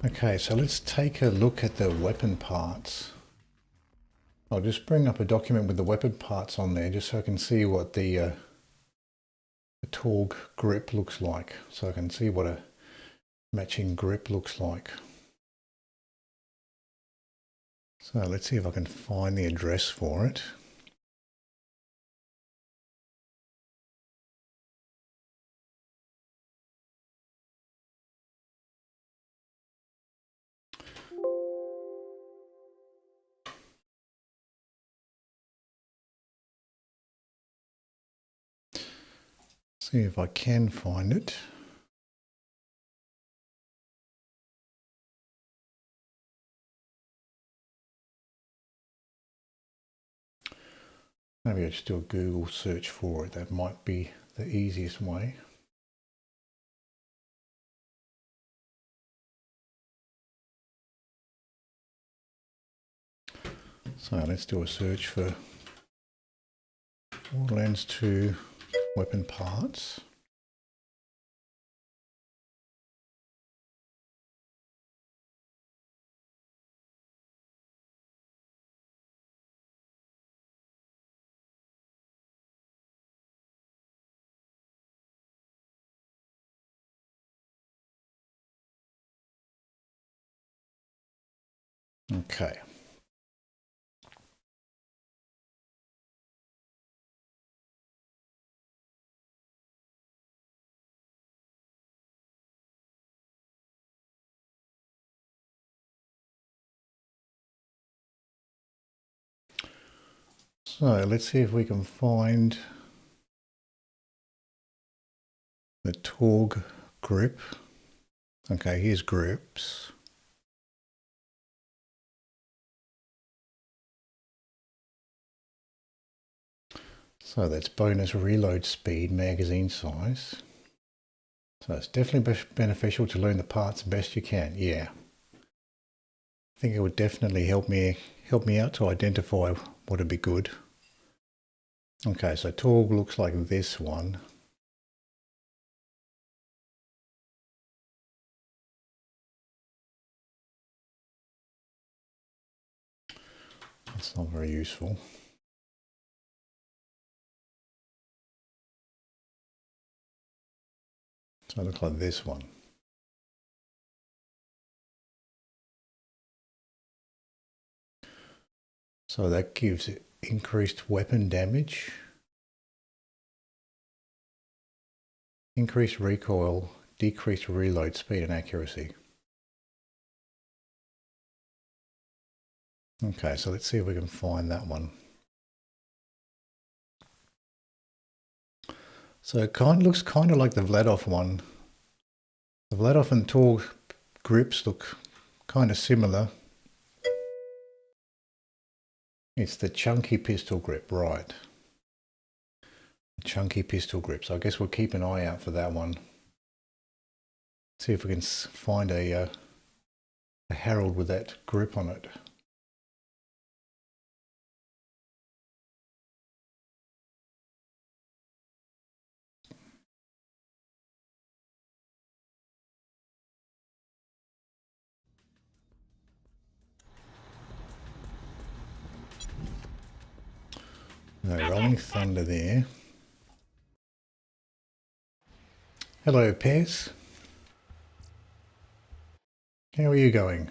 Okay, so let's take a look at the weapon parts. I'll just bring up a document with the weapon parts on there just so I can see what the Torgue grip looks like. So I can see what a matching grip looks like. So let's see if I can find the address for it. See if I can find it. Maybe I'll just do a Google search for it. That might be the easiest way. So let's do a search for Borderlands 2 weapon parts. Okay. So let's see if we can find the Torgue grip. Okay, here's grips. So that's bonus reload speed, magazine size. So it's definitely beneficial to learn the parts best you can. Yeah. I think it would definitely help me out to identify what would be good. Okay, so Torgue looks like this one. That's not very useful. So it looks like this one. So that gives it increased weapon damage, increased recoil, decreased reload speed and accuracy. Okay, so let's see if we can find that one. So it looks kind of like the Vladov one. The Vladov and Torgue grips look kind of similar. It's the chunky pistol grip, right? The chunky pistol grip. So I guess we'll keep an eye out for that one. See if we can find a Harold with that grip on it. No, Rolling Thunder there. Hello, Pez. How are you going?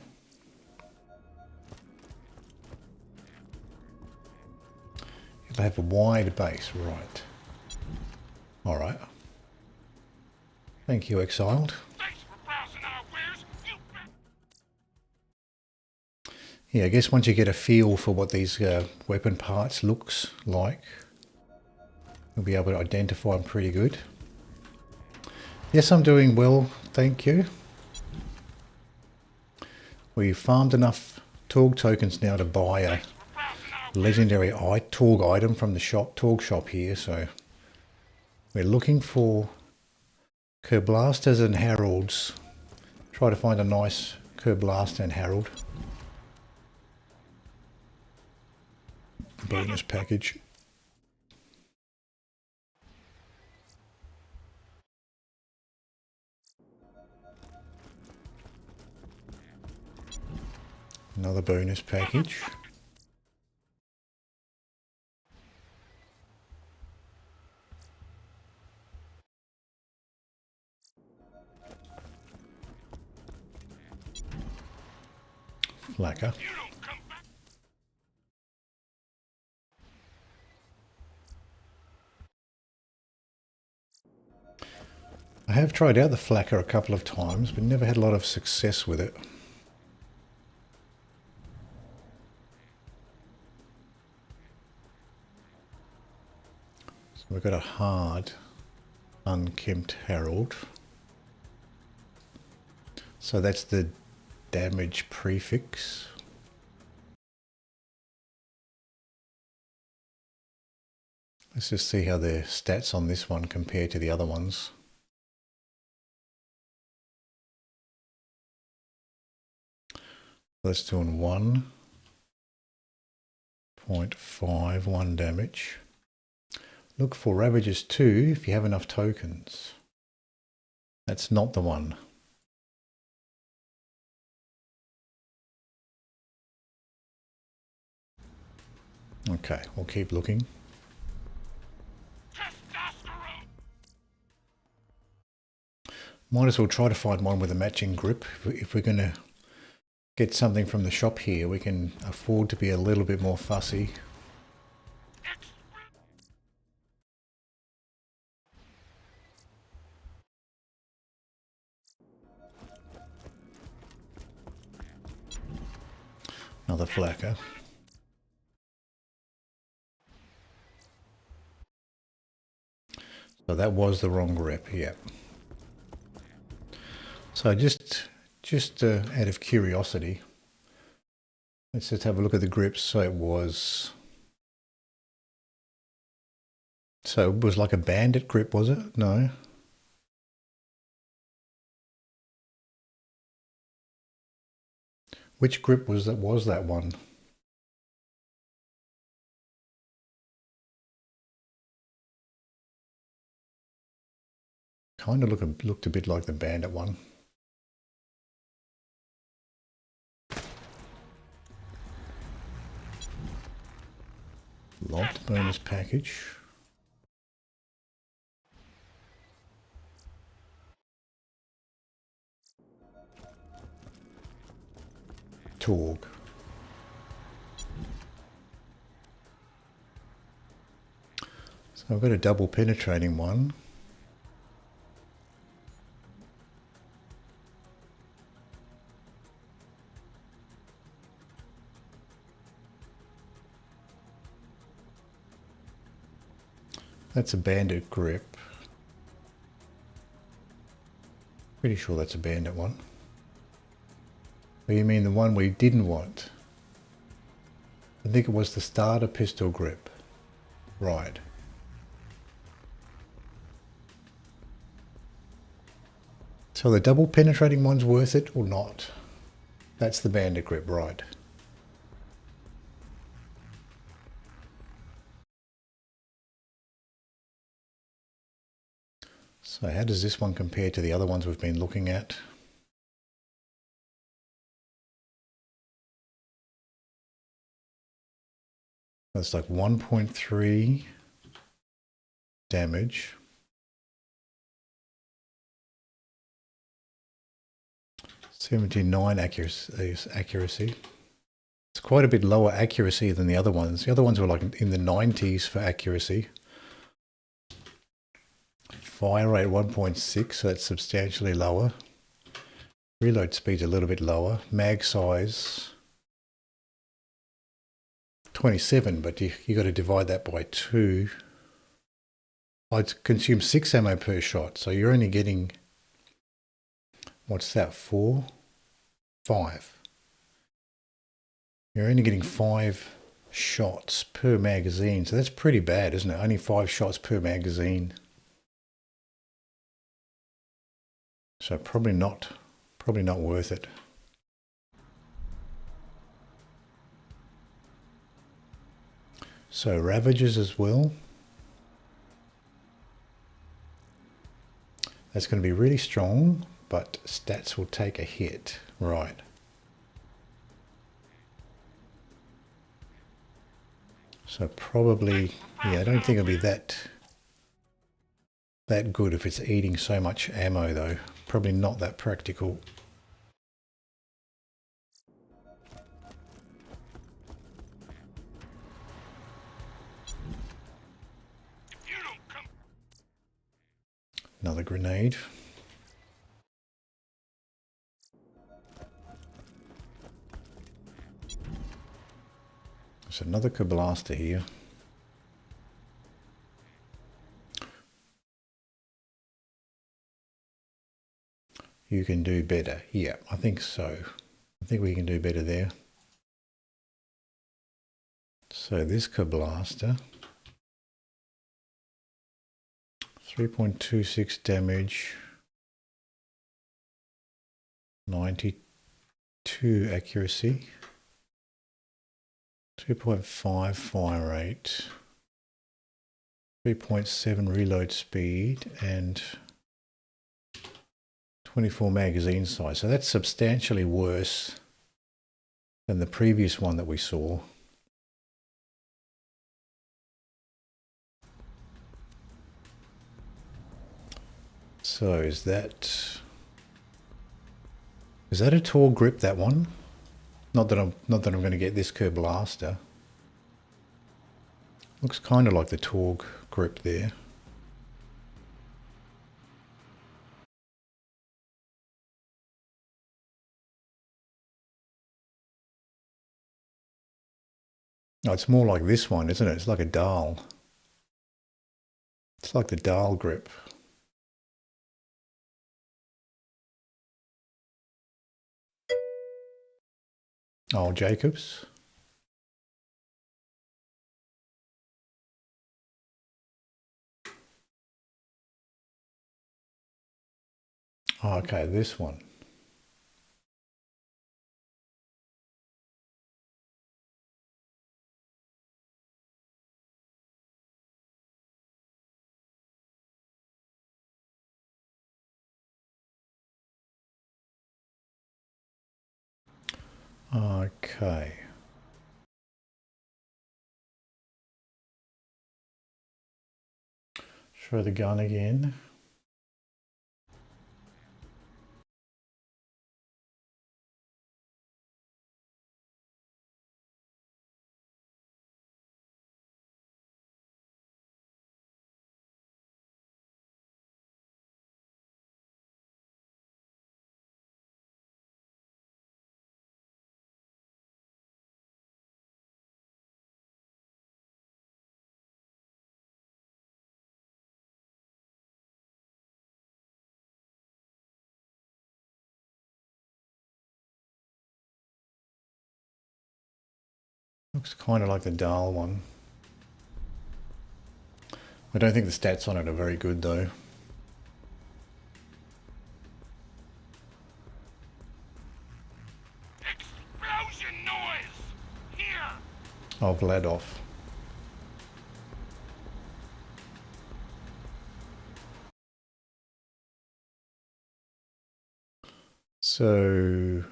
You'll have a wide base, right. Alright. Thank you, Exiled. Yeah, I guess once you get a feel for what these weapon parts looks like, you'll be able to identify them pretty good. Yes, I'm doing well, thank you. We farmed enough Torgue tokens now to buy a legendary Torgue item from the Torgue shop here, so we're looking for Kerblasters and Harolds. Try to find a nice Kerblaster and Harold. Bonus package. Another bonus package. Lacquer. I have tried out the flacker a couple of times, but never had a lot of success with it. So we've got a hard Unkempt Harold. So that's the damage prefix. Let's just see how the stats on this one compare to the other ones. That's doing 1.51 damage. Look for Ravages 2 if you have enough tokens. That's not the one. Okay, we'll keep looking. Might as well try to find one with a matching grip. If we're going to get something from the shop here, we can afford to be a little bit more fussy. Another flacker. So that was the wrong grip, yeah. So just out of curiosity, let's just have a look at the grips. So it was like a bandit grip, was it? No. Which grip was that one? Kind of looked a bit like the bandit one. Locked bonus package. Torgue. So I've got a double penetrating one. That's a bandit grip. Pretty sure that's a bandit one. Oh, you mean the one we didn't want? I think it was the starter pistol grip. Right. So the double penetrating one's worth it or not? That's the bandit grip, right. So how does this one compare to the other ones we've been looking at? That's like 1.3 damage. 79 accuracy. It's quite a bit lower accuracy than the other ones. The other ones were like in the 90s for accuracy. Fire rate 1.6, so that's substantially lower. Reload speed's a little bit lower. Mag size 27, but you got to divide that by 2. I'd consume 6 ammo per shot, so you're only getting, what's that, 4? 5. You're only getting 5 shots per magazine, so that's pretty bad, isn't it? Only 5 shots per magazine. So probably not worth it. So Ravages as well. That's going to be really strong, but stats will take a hit. Right. So probably, yeah, I don't think it'll be that good if it's eating so much ammo though. Probably not that practical. Another grenade. There's another Kerblaster here. You can do better. Yeah, I think so. I think we can do better there. So this Kerblaster, 3.26 damage, 92 accuracy, 2.5 fire rate, 3.7 reload speed, and 24 magazine size. So that's substantially worse than the previous one that we saw. So is that a Torgue grip, that one? Not that I'm going to get this Kerblaster. Looks kind of like the Torgue grip there. No, it's more like this one, isn't it? It's like a Dahl. It's like the Dahl grip. Oh, Jacobs. Oh, okay, this one. Okay. Throw the gun again. Looks kind of like the Dahl one. I don't think the stats on it are very good though. Explosion noise! Here! Oh, Vladov. So...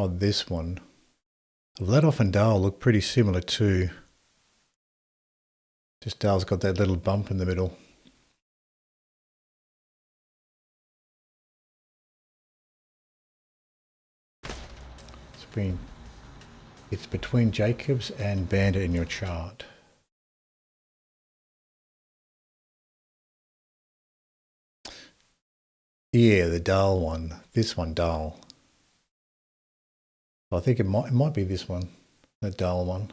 Oh, this one. Vladov and Dahl look pretty similar too. Just Dahl's got that little bump in the middle. It's between Jacobs and Bandit in your chart. Yeah, the Dahl one. This one, Dahl. I think it might be this one, the Dahl one.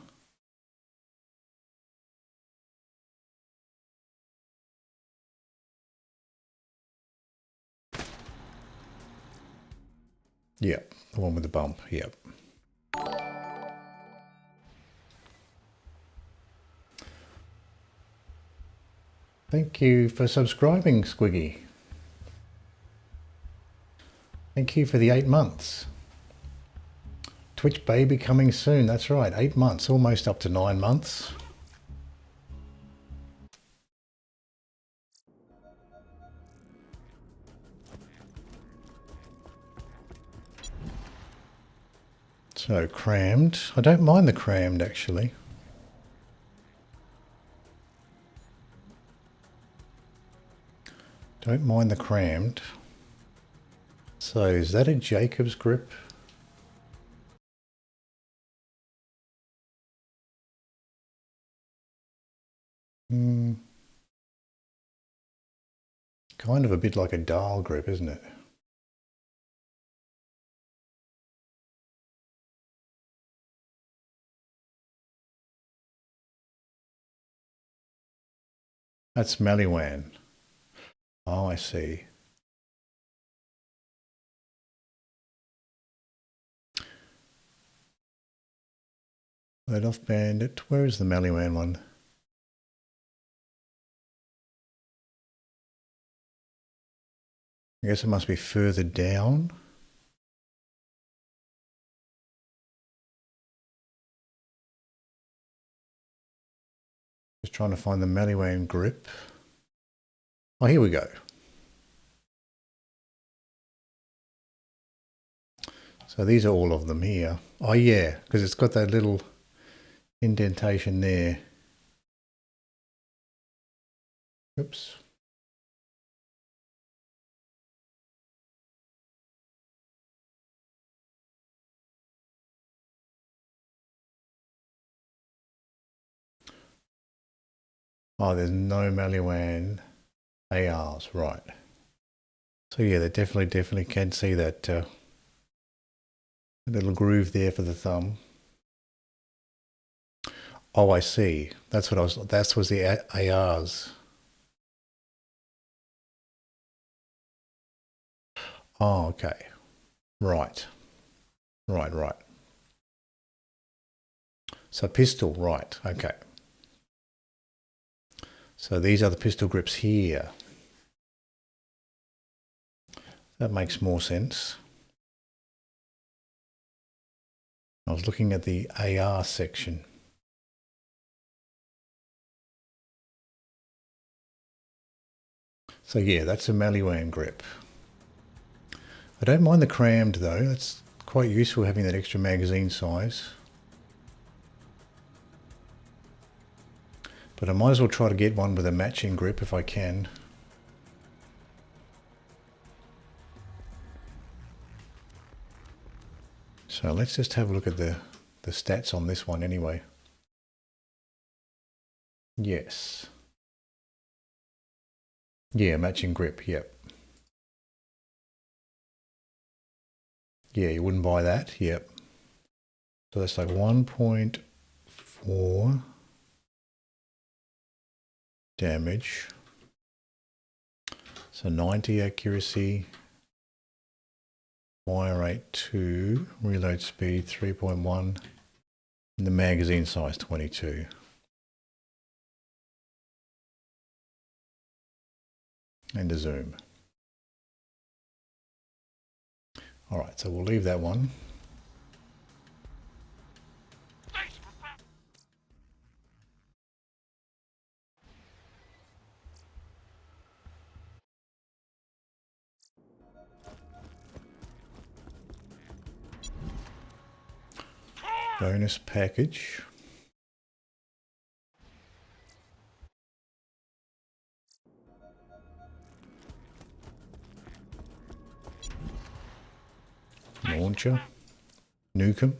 Yep, the one with the bump. Yep. Thank you for subscribing, Squiggy. Thank you for the 8 months. Twitch baby coming soon. That's right, 8 months, almost up to 9 months. So crammed. I don't mind the crammed actually. Don't mind the crammed. So is that a Jacob's grip? Kind of a bit like a dial grip, isn't it? That's Maliwan. Oh, I see. Let off bandit. Where is the Maliwan one? I guess it must be further down. Just trying to find the Maliwan grip. Oh, here we go. So these are all of them here. Oh yeah, because it's got that little indentation there. Oops. Oh, there's no Maliwan ARs, right. So yeah, they definitely can see that little groove there for the thumb. Oh, I see. That's what that was the ARs. Oh, okay. Right. Right. So pistol, right, okay. So these are the pistol grips here. That makes more sense. I was looking at the AR section. So yeah, that's a Maliwan grip. I don't mind the crammed though. It's quite useful having that extra magazine size. But I might as well try to get one with a matching grip if I can. So let's just have a look at the stats on this one anyway. Yes. Yeah, matching grip, yep. Yeah, you wouldn't buy that, yep. So that's like 1.4 damage. So 90 accuracy, fire rate 2, reload speed 3.1, and the magazine size 22. And a zoom. All right, so we'll leave that one. Bonus package. Launcher. Nukem.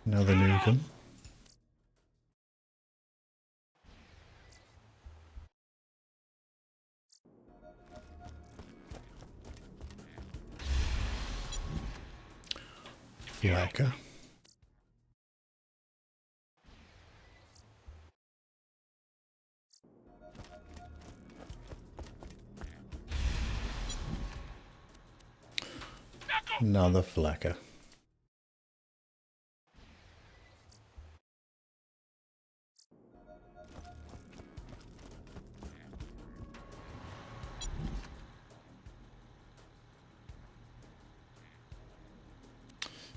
Another Nukem. Flacker. Another flacker.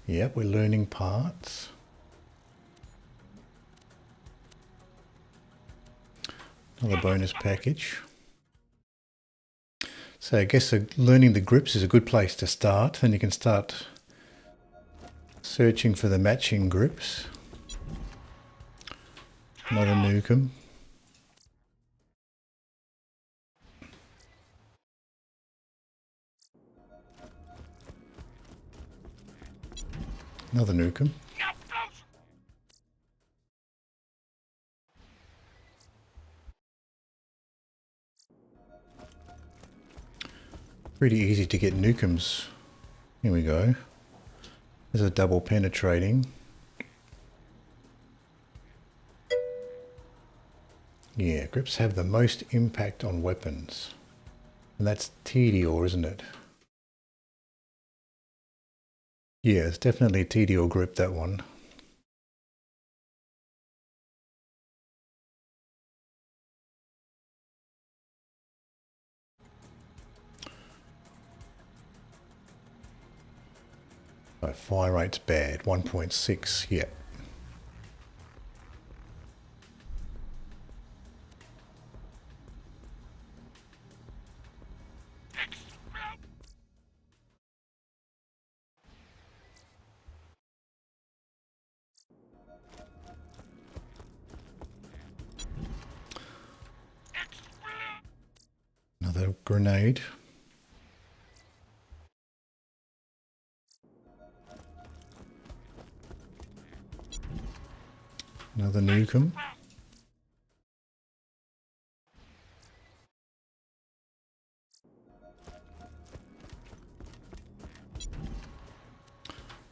Yep, we're learning parts. Another bonus package. So I guess learning the grips is a good place to start. Then you can start searching for the matching grips. Another Nukem. Another Nukem. Pretty easy to get Nukems. Here we go. There's a double penetrating. Yeah, grips have the most impact on weapons. And that's TDOR, isn't it? Yeah, it's definitely a TDOR grip, that one. So fire rate's bad, 1.6, yeah. Another grenade. Another Nukem.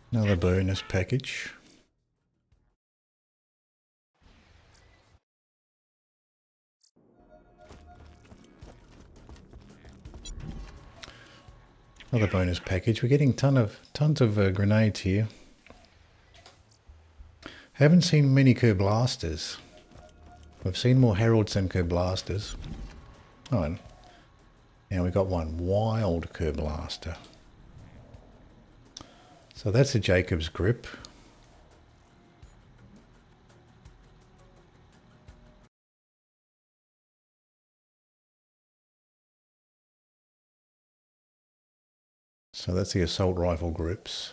Another bonus package. Another bonus package. We're getting tons of grenades here. Haven't seen many Kerblasters. We've seen more Heralds than Kerblasters. Oh, and now we got one wild Kerblaster. So that's a Jacob's grip. So that's the assault rifle grips.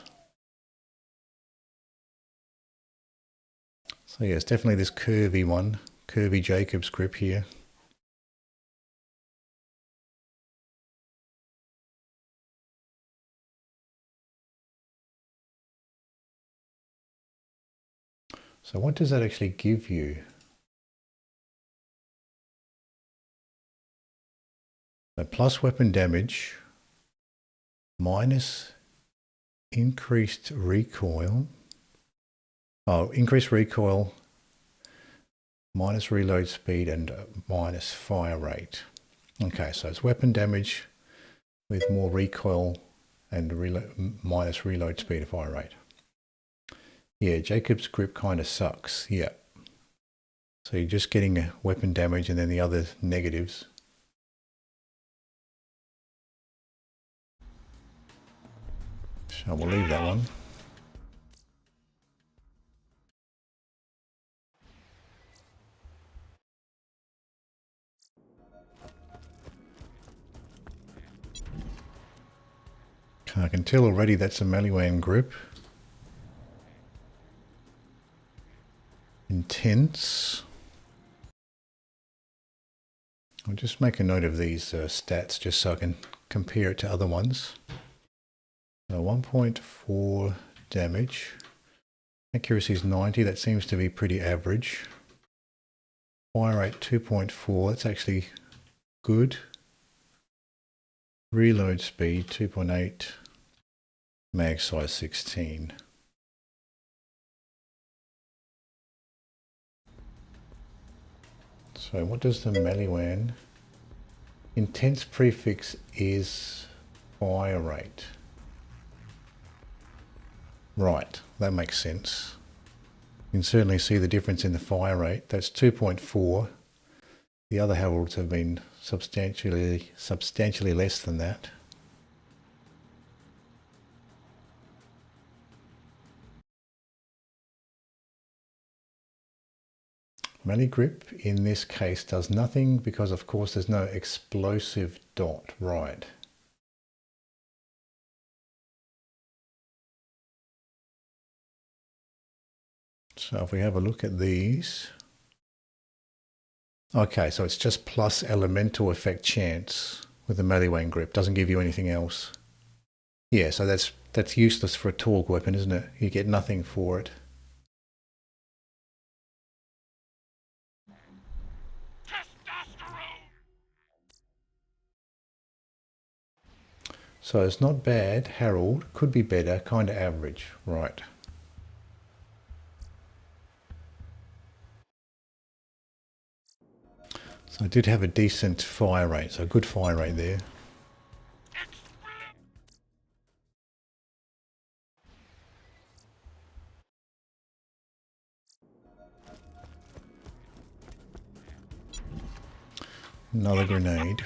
So yeah, it's definitely this curvy one, curvy Jacob's grip here. So what does that actually give you? So plus weapon damage, minus increased recoil. Oh, increased recoil, minus reload speed, and minus fire rate. Okay, so it's weapon damage with more recoil and minus reload speed and fire rate. Yeah, Jacob's grip kind of sucks, yeah. So you're just getting a weapon damage and then the other negatives. So we'll leave that one. I can tell already that's a Maliwan grip. Intense. I'll just make a note of these stats just so I can compare it to other ones. 1.4 damage. Accuracy is 90, that seems to be pretty average. Fire rate 2.4, that's actually good. Reload speed 2.8. Mag size 16. So what does the Maliwan? Intense prefix is fire rate. Right, that makes sense. You can certainly see the difference in the fire rate. That's 2.4. The other Heralds have been substantially less than that. Melee grip in this case does nothing because of course there's no explosive dot, right. So if we have a look at these, okay, so it's just plus elemental effect chance with the melee wing grip, doesn't give you anything else. Yeah, so that's useless for a Torgue weapon, isn't it? You get nothing for it. So it's not bad, Harold, could be better, kind of average, right. So I did have a decent fire rate, so a good fire rate there. Another grenade.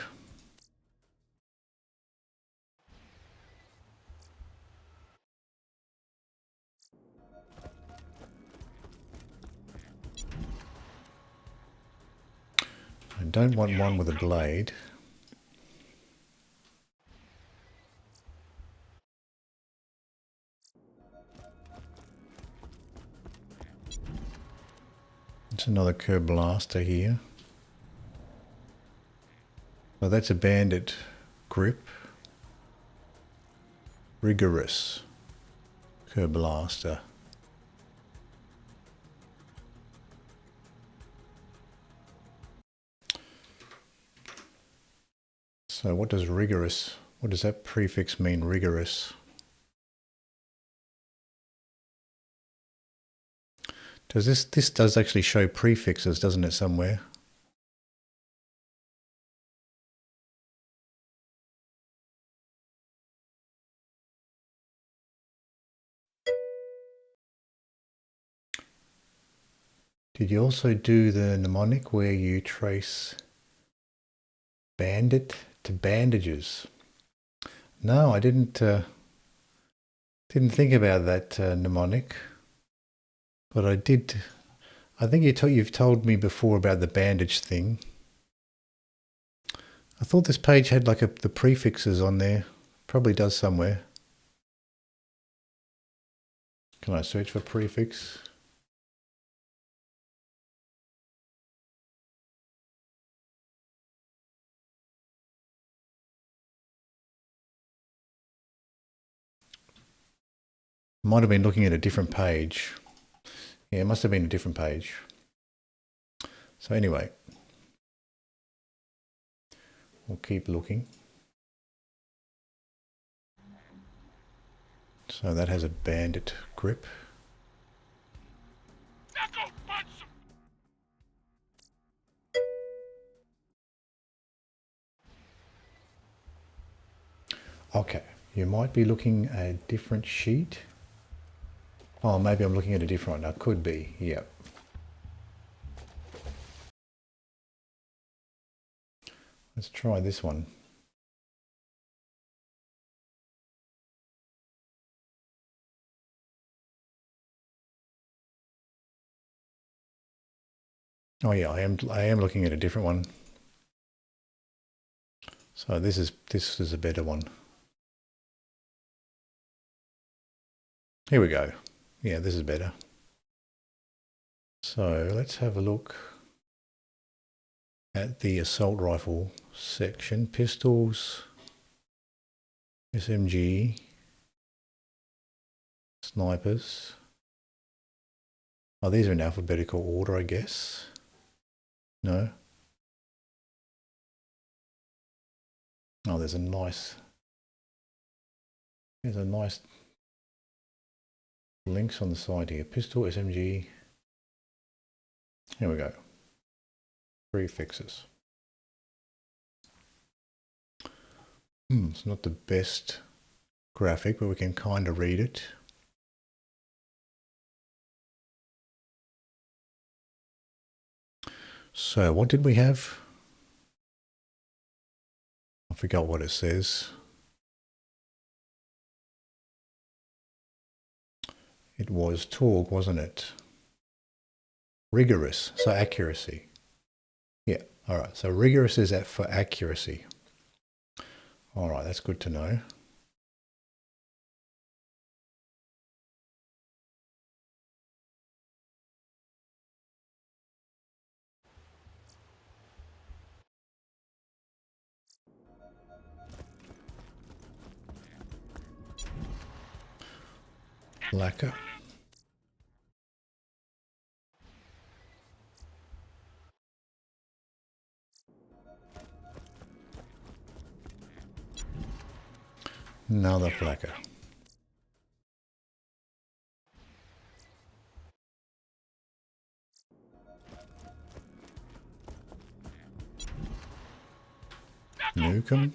I don't want one with a blade. It's another Kerblaster here. So that's a bandit grip. Rigorous Kerblaster. So what does rigorous, what does that prefix mean, rigorous? Does this does actually show prefixes, doesn't it, somewhere? Did you also do the mnemonic where you trace bandit to bandages? No, I didn't think about that mnemonic, but I did. I think you've told me before about the bandage thing. I thought this page had like the prefixes on there. Probably does somewhere. Can I search for prefix? Might have been looking at a different page. Yeah, it must have been a different page. So anyway, we'll keep looking. So that has a bandit grip. Okay, you might be looking at a different sheet. Oh, maybe I'm looking at a different one. That could be, yeah. Let's try this one. Oh yeah, I am looking at a different one. So this is a better one. Here we go. Yeah, this is better. So let's have a look at the assault rifle section. Pistols, SMG, snipers. Oh, these are in alphabetical order, I guess. No? Oh, there's a nice links on the side here. Pistol, SMG. Here we go. Prefixes. It's not the best graphic, but we can kind of read it. So what did we have? I forgot what it says. It was Torgue, wasn't it? Rigorous, so accuracy. Yeah, all right. So rigorous is for accuracy. All right, that's good to know. Lacquer. Another flacker. Nukem.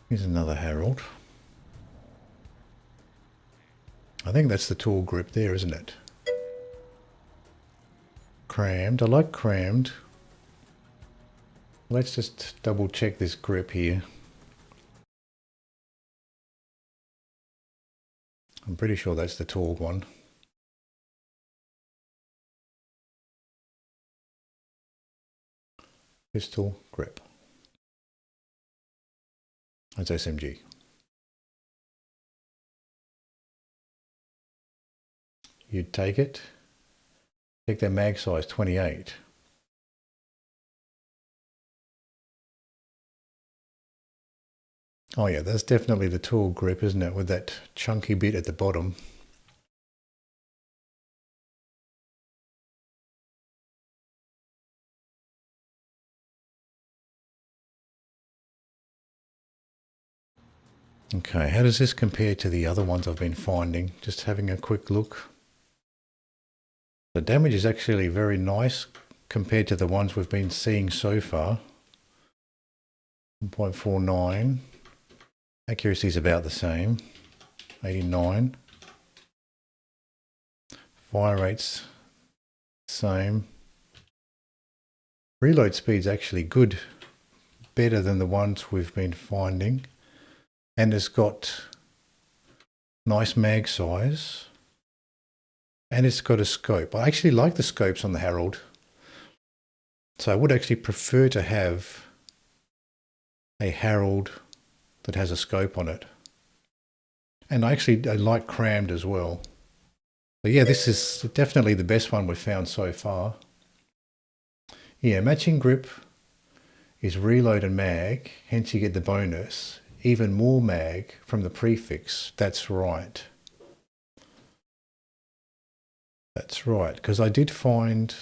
Here's another Harold. I think that's the tall grip there, isn't it? Crammed. I like crammed. Let's just double check this grip here. I'm pretty sure that's the tall one. Pistol grip. That's SMG. You'd take it. Take their mag size 28. Oh yeah, that's definitely the tall grip, isn't it? With that chunky bit at the bottom. Okay, how does this compare to the other ones I've been finding? Just having a quick look. The damage is actually very nice compared to the ones we've been seeing so far. 1.49. Accuracy is about the same. 89. Fire rate's same. Reload speed's actually good. Better than the ones we've been finding. And it's got nice mag size. And it's got a scope. I actually like the scopes on the Harold. So I would actually prefer to have a Harold that has a scope on it. And I like crammed as well. So yeah, this is definitely the best one we've found so far. Yeah, matching grip is reload and mag, hence you get the bonus. Even more mag from the prefix. That's right. That's right, because I did find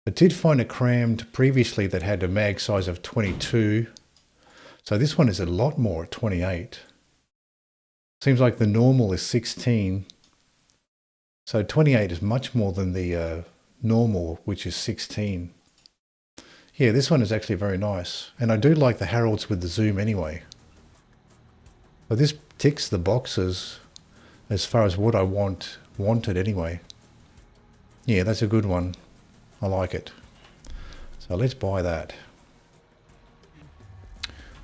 a crammed previously that had a mag size of 22. So this one is a lot more at 28. Seems like the normal is 16. So 28 is much more than the normal, which is 16. Yeah, this one is actually very nice. And I do like the Harolds with the zoom anyway. But this ticks the boxes as far as what I wanted anyway. Yeah, that's a good one. I like it. So let's buy that.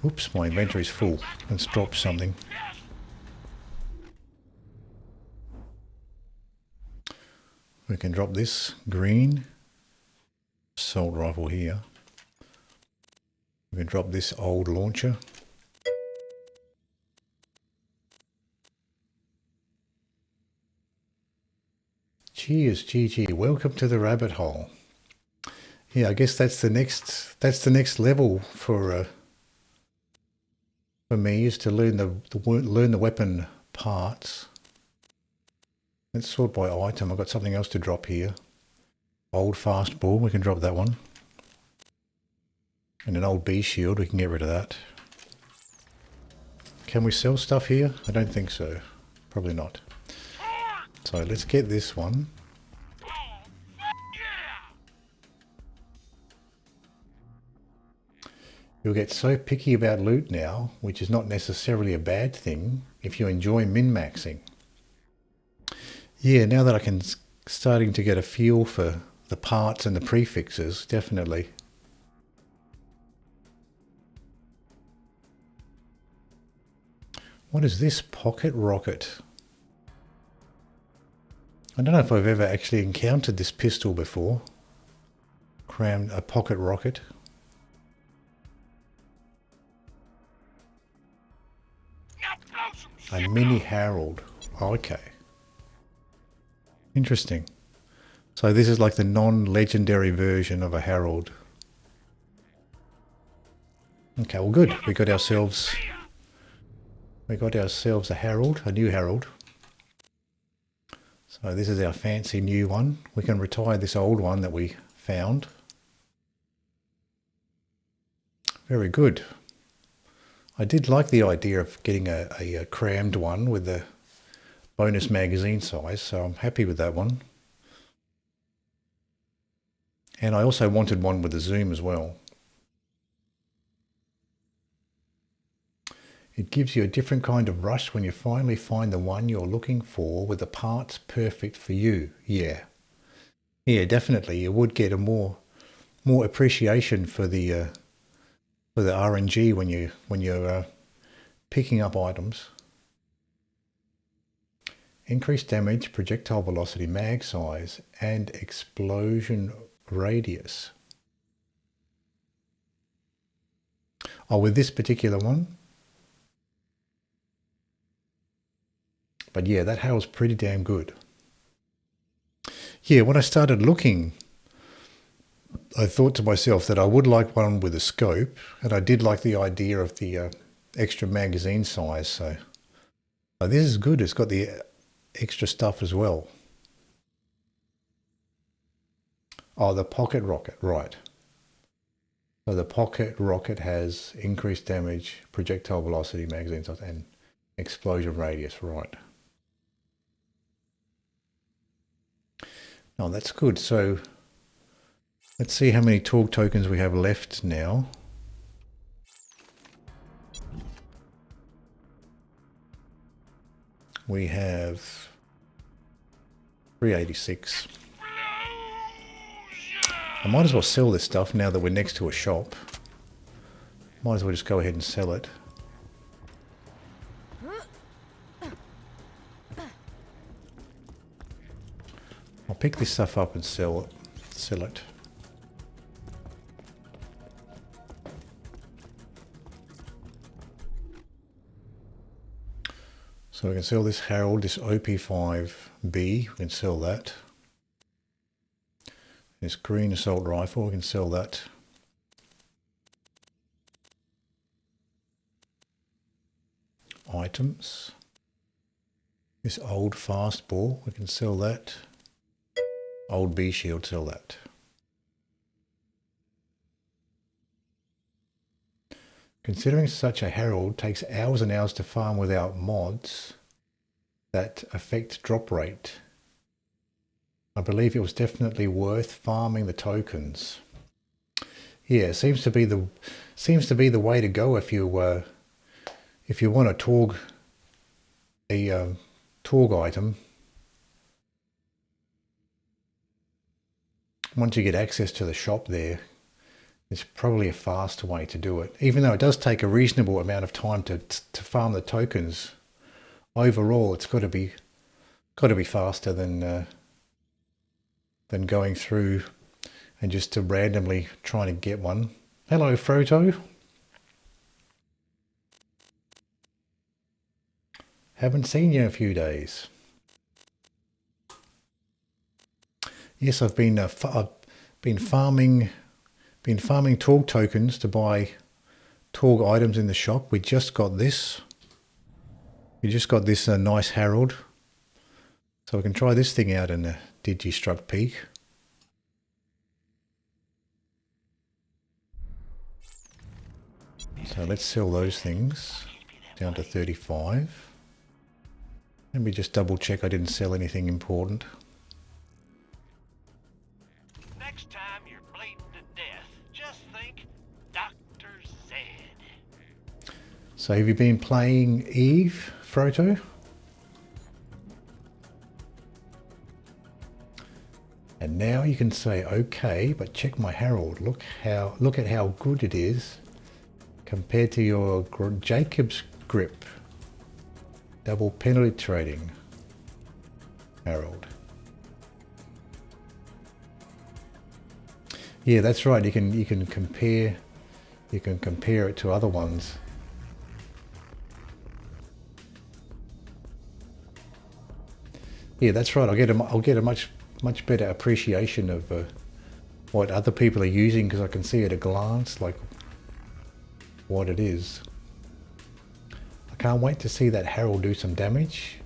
Oops, my inventory's full. Let's drop something. We can drop this green assault rifle here. We can drop this old launcher. Cheers, GG. Welcome to the rabbit hole. Yeah, I guess that's the next level for me, is to learn the weapon parts. Let's sort by item. I've got something else to drop here. Old fastball, we can drop that one. And an old B shield, we can get rid of that. Can we sell stuff here? I don't think so. Probably not. So let's get this one. You'll get so picky about loot now, which is not necessarily a bad thing if you enjoy min-maxing. Yeah, now that I can starting to get a feel for the parts and the prefixes, definitely. What is this? Pocket rocket. I don't know if I've ever actually encountered this pistol before. Crammed a pocket rocket. A mini Harold. Oh, okay. Interesting. So this is like the non-legendary version of a Harold. Okay, well good. We got ourselves a Harold, a new Harold. So this is our fancy new one. We can retire this old one that we found. Very good. I did like the idea of getting a crammed one with the bonus magazine size, so I'm happy with that one. And I also wanted one with a zoom as well. It gives you a different kind of rush when you finally find the one you're looking for with the parts perfect for you. Yeah. Yeah, definitely. You would get a more appreciation for the RNG when you're picking up items. Increased damage, projectile velocity, mag size, and explosion radius. Oh, with this particular one. But yeah, that Harold's pretty damn good. Yeah, when I started looking, I thought to myself that I would like one with a scope, and I did like the idea of the extra magazine size. So this is good. It's got the extra stuff as well. Oh, the pocket rocket, right. So the pocket rocket has increased damage, projectile velocity, magazine size, and explosion radius, right. Oh, that's good. So let's see how many Torgue tokens we have left now. We have 386. I might as well sell this stuff now that we're next to a shop. Might as well just go ahead and sell it. I'll pick this stuff up and sell it. So we can sell this Harold, this OP7B, we can sell that. This green assault rifle, we can sell that. Items. This old fastball, we can sell that. Old B shield, sell that. Considering such a Harold takes hours and hours to farm without mods that affect drop rate, I believe it was definitely worth farming the tokens. Yeah, seems to be the way to go if you want a Torgue item. Once you get access to the shop there, it's probably a faster way to do it. Even though it does take a reasonable amount of time to farm the tokens, overall it's got to be faster than going through and just to randomly trying to get one. Hello, Froto. Haven't seen you in a few days. Yes, I've been farming Torgue tokens to buy Torgue items in the shop. We just got this. We just got this nice Harold. So we can try this thing out in the Digistruct Peak. So let's sell those things down to 35. Let me just double check I didn't sell anything important. Next time you're bleeding to death, just think Dr. Zed. So have you been playing Eve, Froto? And now you can say, okay, but check my Harold. Look at how good it is compared to your Jacob's grip. Double penetrating Harold. Yeah, that's right. You can compare it to other ones. Yeah, that's right. I'll get a much better appreciation of what other people are using, because I can see at a glance like what it is. I can't wait to see that Harold do some damage.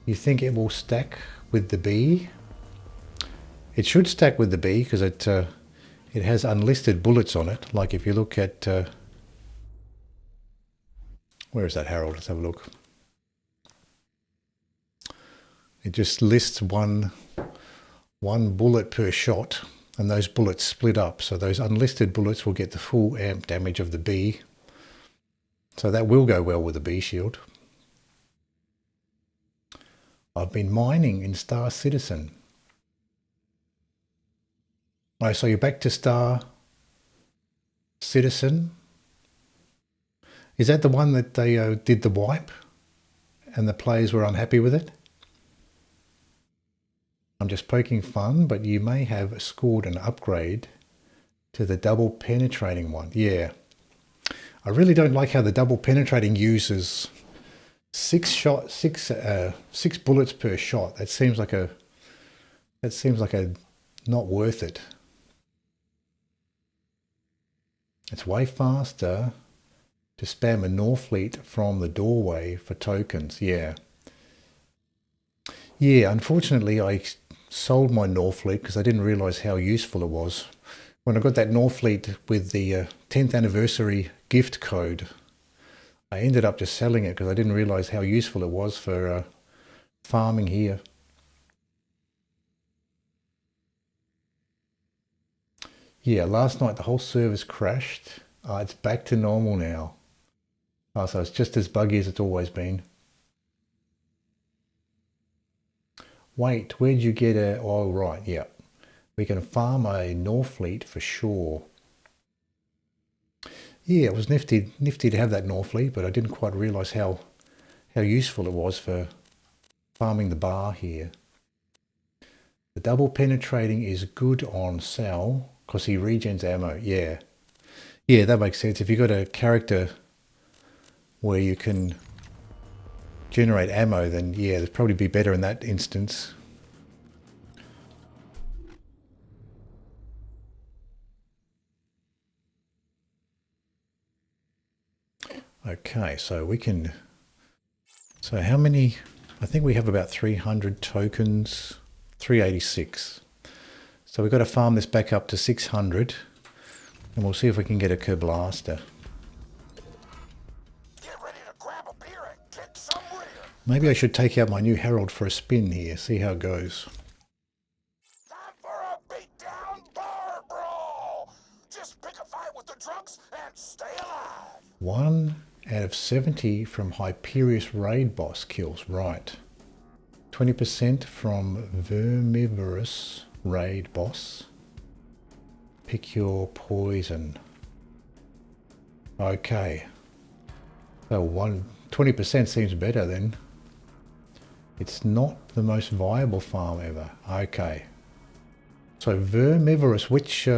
You think it will stack with the B? It should stack with the B because it has unlisted bullets on it. Like if you look at where is that Harold? Let's have a look. It just lists one bullet per shot, and those bullets split up. So those unlisted bullets will get the full amp damage of the B. So that will go well with the B shield. I've been mining in Star Citizen. Oh, so you're back to Star Citizen? Is that the one that they did the wipe and the players were unhappy with it? I'm just poking fun, but you may have scored an upgrade to the double penetrating one. Yeah. I really don't like how the double penetrating uses six bullets per shot. That seems like a not worth it. It's way faster to spam a Norfleet from the doorway for tokens. Yeah. Yeah, unfortunately I sold my Norfleet because I didn't realize how useful it was. When I got that Norfleet with the 10th anniversary gift code, I ended up just selling it because I didn't realize how useful it was for farming here. Yeah, last night the whole service crashed. It's back to normal now. So it's just as buggy as it's always been. Wait, where'd you get a... Oh, right, yeah. We can farm a Norfleet for sure. Yeah, it was nifty to have that Norfleet, but I didn't quite realise how useful it was for farming the bar here. The double penetrating is good on Sal because he regens ammo. Yeah. Yeah, that makes sense. If you've got a character where you can generate ammo, then yeah, it'd probably be better in that instance. Okay, so we can... So how many... I think we have about 300 tokens. 386. So we've got to farm this back up to 600. And we'll see if we can get a Kerblaster. Maybe I should take out my new Harold for a spin here, see how it goes. Time for a beatdown bar brawl. Just pick a fight with the drunks and stay alive. 1 out of 70 from Hyperius raid boss kills, right. 20% from Vermivorous raid boss. Pick your poison. Okay. So 20% seems better then. It's not the most viable farm ever. Okay. So Vermivorous, which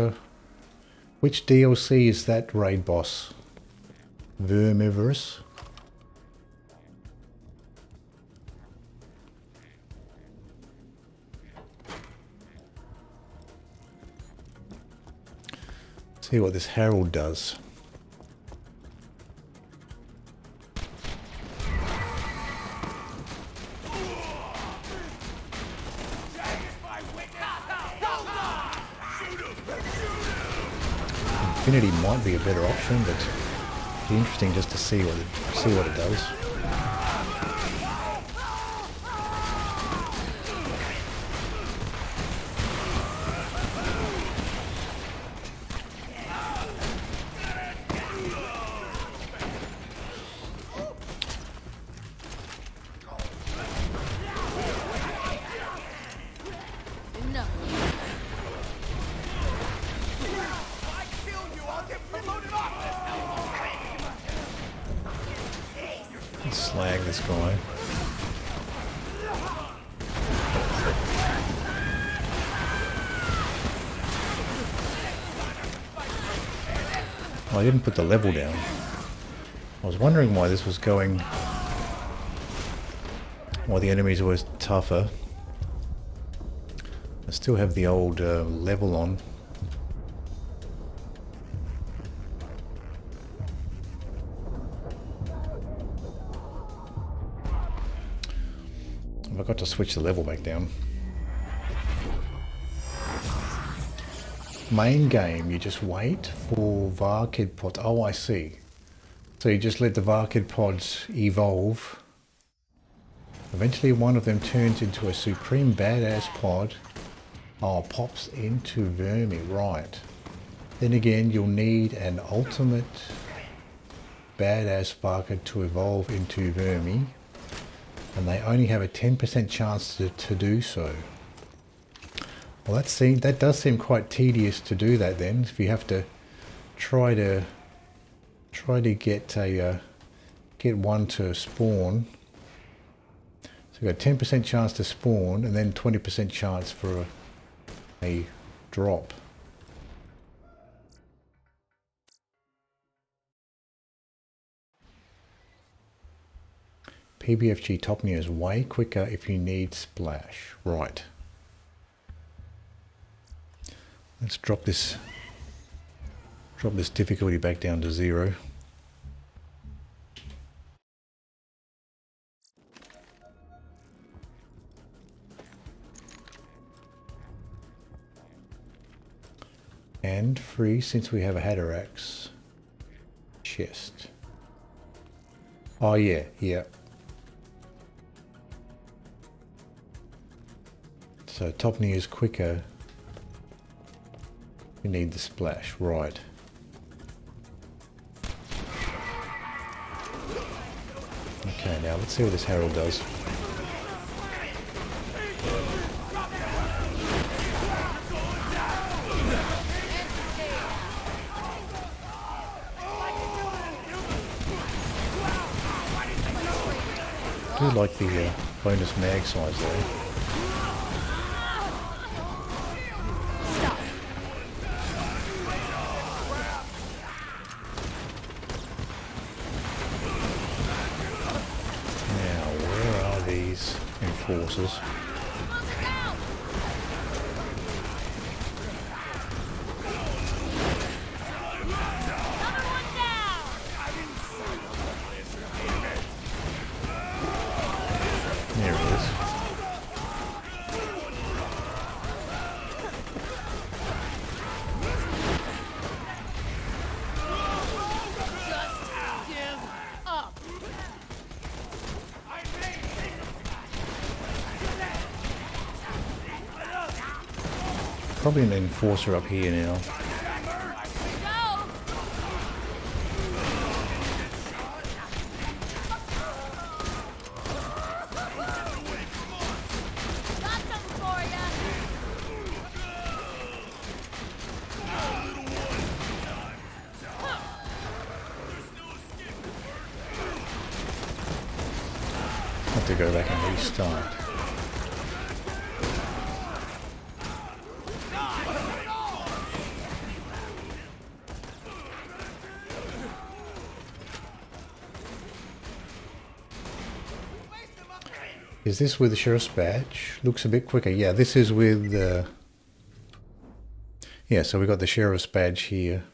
DLC is that raid boss? Vermivorous. See what this Harold does. Infinity might be a better option, but it'd be interesting just to see what it does. Slag this guy. Oh, I didn't put the level down. I was wondering why this was going... why the enemies were tougher. I still have the old level on. I forgot to switch the level back down. Main game, you just wait for Varkid pods. Oh, I see. So you just let the Varkid pods evolve. Eventually one of them turns into a supreme badass pod. Oh, pops into Vermi, right. Then again, you'll need an ultimate badass Varkid to evolve into Vermi. And they only have a 10% chance to do so. Well, that does seem quite tedious to do that then. If you have to try to get one to spawn. So you've got 10% chance to spawn and then 20% chance for a drop. PBFG Topney is way quicker if you need splash. Right. Let's drop this difficulty back down to 0. And free since we have a Hatterax chest. Oh yeah, yeah. So Topney is quicker. You need the splash, right. Okay, now let's see what this Harold does. I do like the bonus mag size there. Enforcers. There it is. Probably an enforcer up here now. Have to go back and restart. Is this with the Sheriff's Badge? Looks a bit quicker. Yeah, this is with... yeah, so we got the Sheriff's Badge here.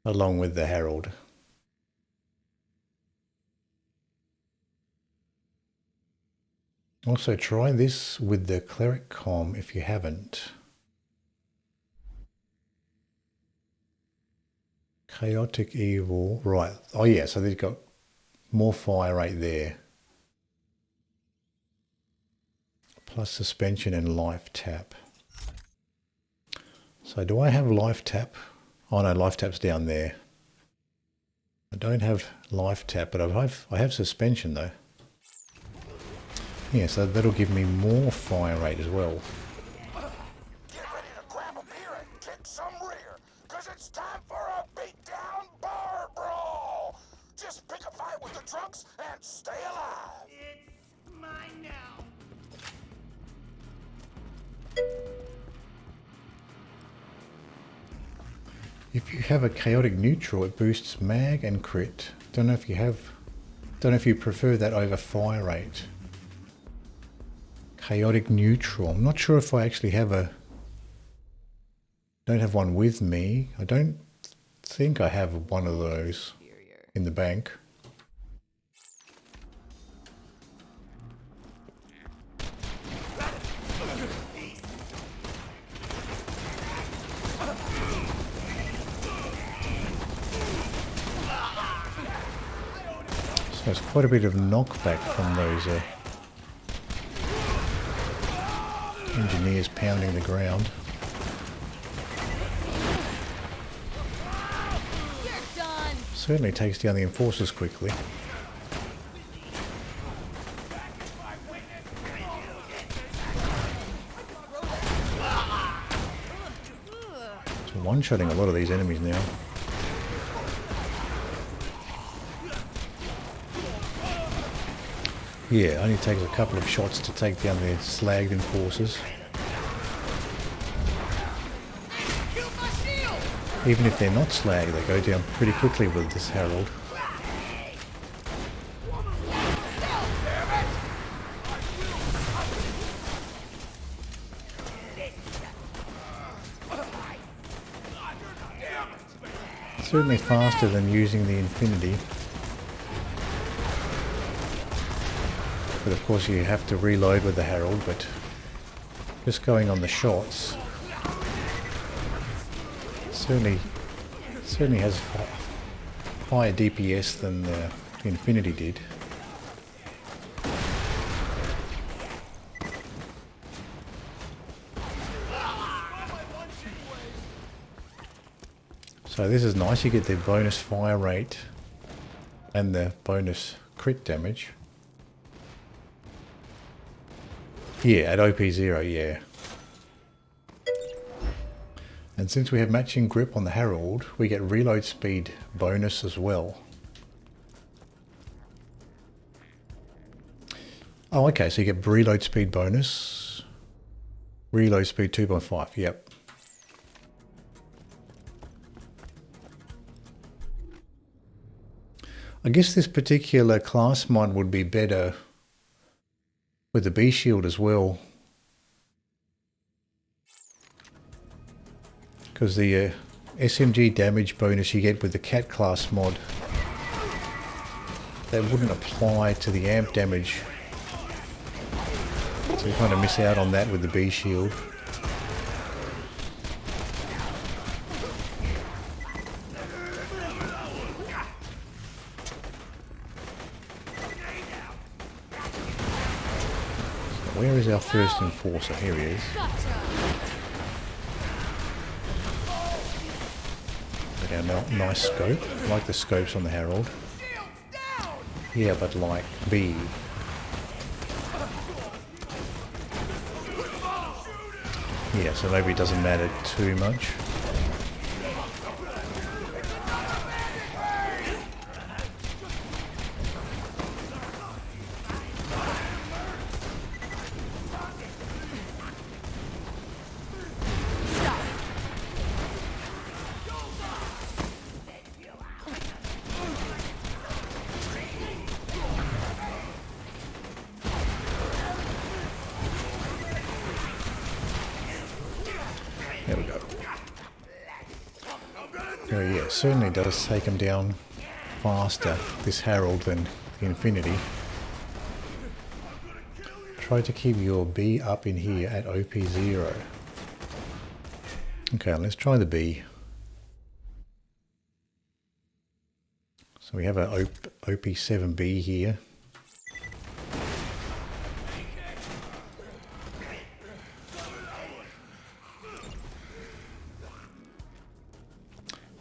Along with the Harold. Also try this with the Cleric Com if you haven't. Chaotic Evil. Right. Oh yeah, so they've got more fire rate there. Plus suspension and life tap. So do I have life tap? Oh no, life tap's down there. I don't have life tap, but I have suspension though. Yeah, so that'll give me more fire rate as well. Get ready to grab a beer and kick some rear, cause it's time for a beatdown bar brawl. Just pick a fight with the drunks and stay alive. It's mine now. If you have a chaotic neutral, it boosts mag and crit. Don't know if you prefer that over fire rate. Chaotic neutral. I'm not sure if I actually have don't have one with me. I don't think I have one of those in the bank. So it's quite a bit of knockback from those engineers pounding the ground. Certainly takes down the enforcers quickly. So one-shotting a lot of these enemies now. Yeah, only takes a couple of shots to take down the slagged enforcers. Even if they're not slag, they go down pretty quickly with this Harold. Certainly faster than using the Infinity. But of course you have to reload with the Harold, but just going on the shots certainly has higher DPS than the Infinity did. So this is nice, you get the bonus fire rate and the bonus crit damage. Yeah, at OP0, yeah. And since we have matching grip on the Harold, we get reload speed bonus as well. Oh, okay, so you get reload speed bonus. Reload speed 2.5, yep. I guess this particular class mod would be better with the B shield as well. Because the SMG damage bonus you get with the cat class mod, that wouldn't apply to the amp damage. So you kind of miss out on that with the B shield. So where is our first enforcer? Here he is. Nice scope. I like the scopes on the Harold. Yeah, but like B. Yeah, so maybe it doesn't matter too much. There we go. Oh yeah, certainly does take him down faster, this Harold, than the Infinity. Try to keep your B up in here at OP0. Okay, let's try the B. So we have a OP7B here.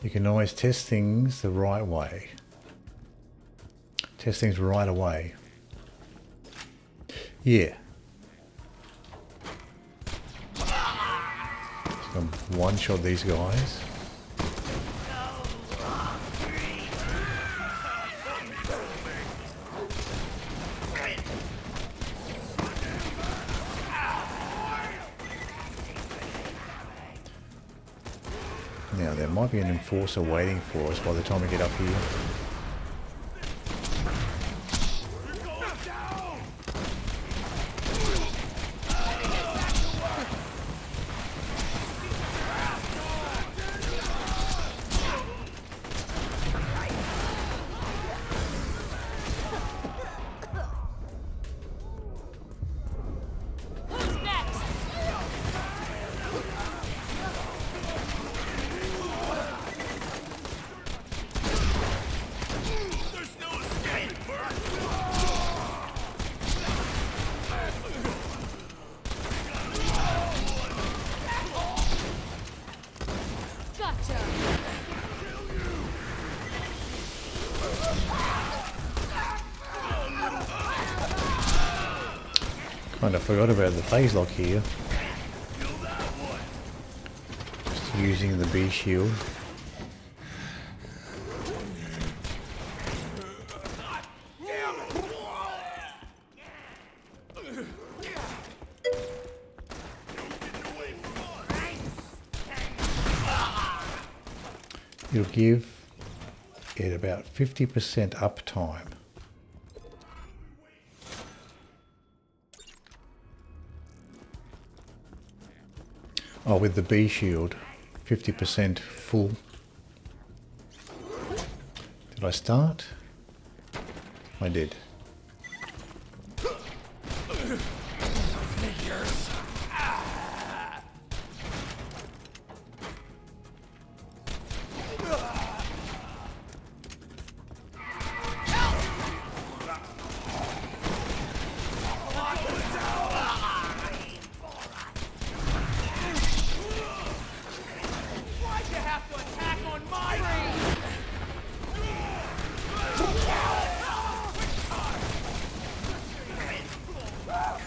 You can always test things the right way. Test things right away. Yeah. So one-shot these guys. Now they're might be an enforcer waiting for us by the time we get up here. Kind of forgot about the phase lock here. Just using the B shield. It'll give it about 50% uptime. Oh, with the B shield, 50% full. Did I start? I did.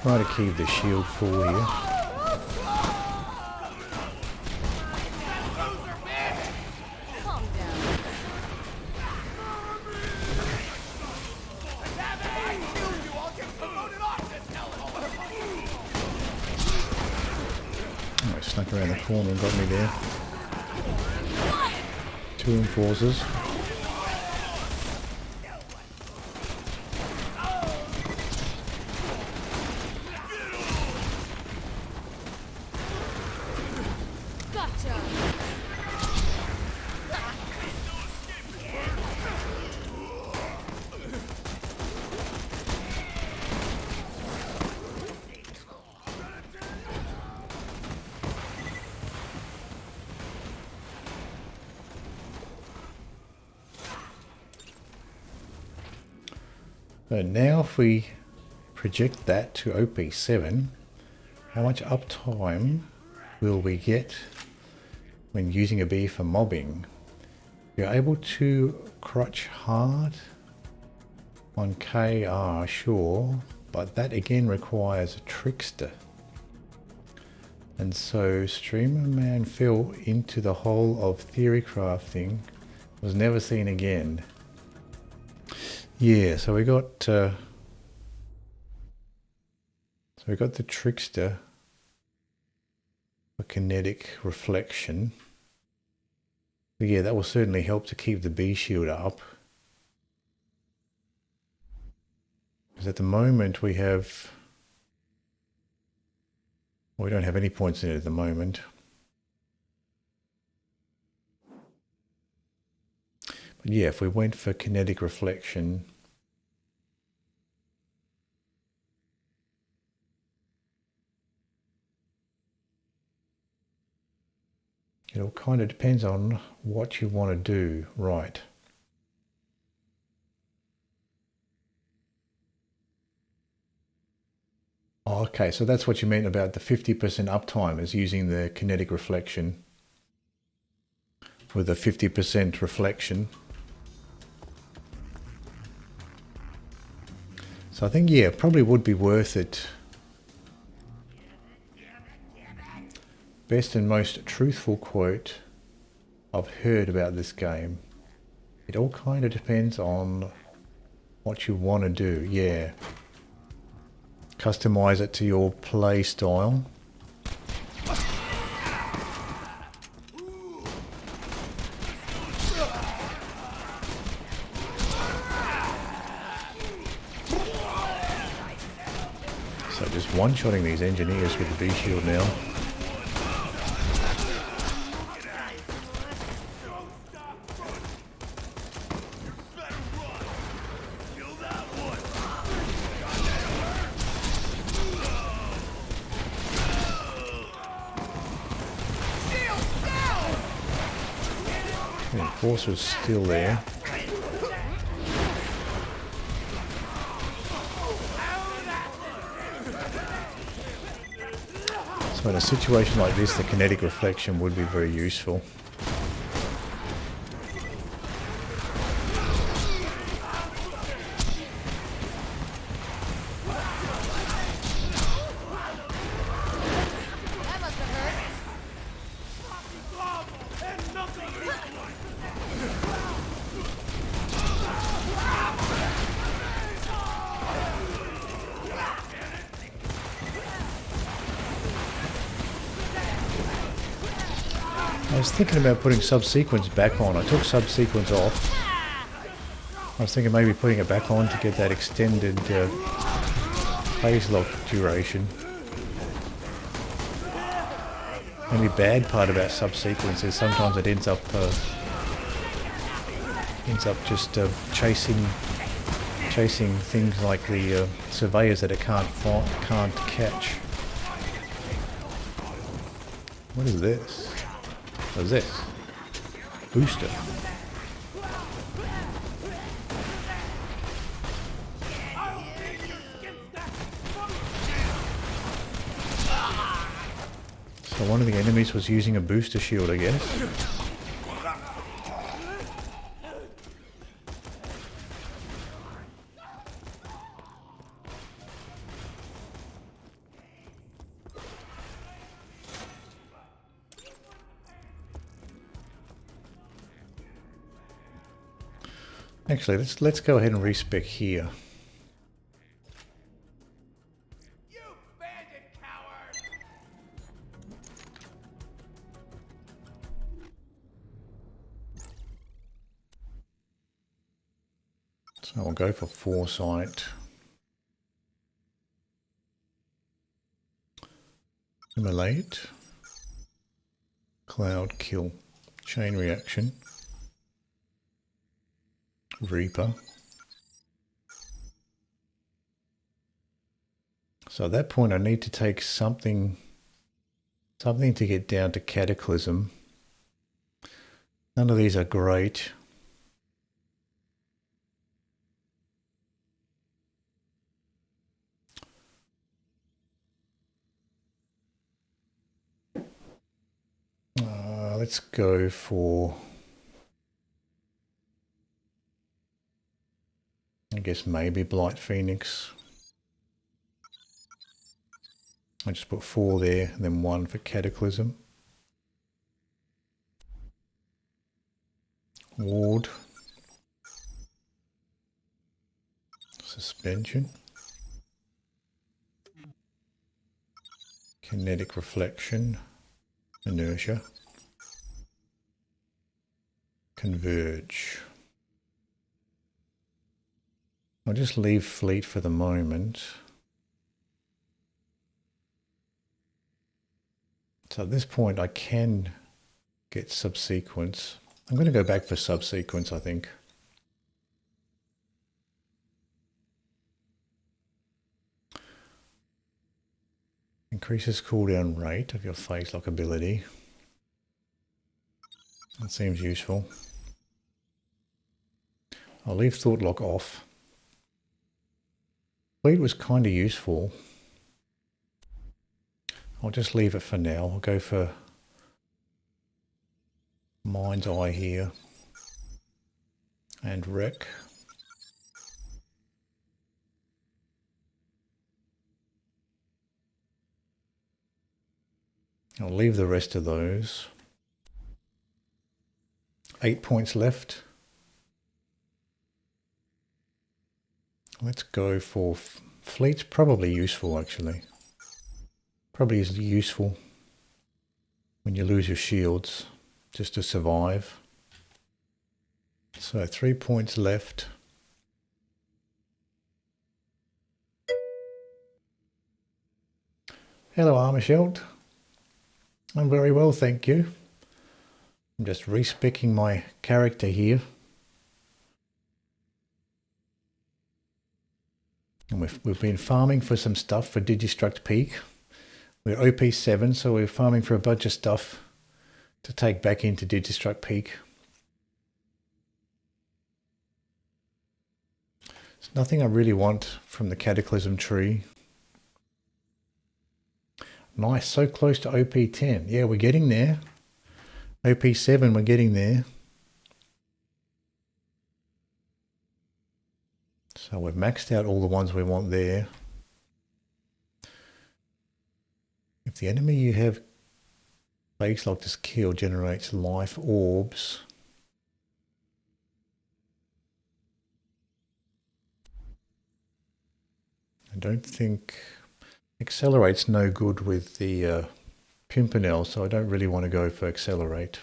Try to keep the shield full here. Oh, I snuck around the corner and got me there. 2 enforcers. So now if we project that to OP7, how much uptime will we get when using a bee for mobbing? You're able to crutch hard on KR, sure, but that again requires a trickster. And so Streamer Man fell into the hole of theory crafting, was never seen again. Yeah, so we got the trickster for kinetic reflection. But yeah, that will certainly help to keep the B shield up. Because at the moment we don't have any points in it at the moment. But yeah, if we went for kinetic reflection, it all kind of depends on what you want to do, right? Oh, okay, so that's what you meant about the 50% uptime, is using the kinetic reflection with a 50% reflection. So I think, yeah, probably would be worth it. Best and most truthful quote I've heard about this game. It all kind of depends on what you want to do, yeah. Customize it to your play style. just one-shotting these engineers with the V-shield now. The Enforcer's still there. So in a situation like this, the kinetic reflection would be very useful. I was thinking about putting subsequence back on. I took subsequence off. I was thinking maybe putting it back on to get that extended phase lock duration. The only bad part about subsequence is sometimes it ends up just chasing things like the surveyors that it can't catch. What is this? What is this? Booster. So one of the enemies was using a booster shield, I guess. Actually, let's go ahead and respec here. You bandit coward! So I'll go for foresight. Immolate. Cloud kill. Chain reaction. Reaper. So at that point I need to take something to get down to Cataclysm. None of these are great. Let's go for, I guess maybe Blight Phoenix. I just put 4 there and then 1 for Cataclysm. Ward. Suspension. Kinetic reflection. Inertia. Converge. I'll just leave fleet for the moment. So at this point I can get subsequence. I'm going to go back for subsequence, I think. Increases cooldown rate of your phase lock ability. That seems useful. I'll leave Thought Lock off. Fleet was kind of useful. I'll just leave it for now. I'll go for Mind's Eye here. And Wreck. I'll leave the rest of those. 8 points left. Let's go for Fleet's probably useful actually. Probably is useful when you lose your shields just to survive. So 3 points left. Hello, Armashelt. I'm very well, thank you. I'm just respecking my character here. And we've been farming for some stuff for Digistruct Peak. We're OP7, so we're farming for a bunch of stuff to take back into Digistruct Peak. There's nothing I really want from the Cataclysm tree. Nice, so close to OP10. Yeah, we're getting there. OP7, we're getting there. So we've maxed out all the ones we want there. If the enemy you have Phase Lock this kill generates life orbs. I don't think Accelerate's no good with the Pimpernel, so I don't really want to go for Accelerate.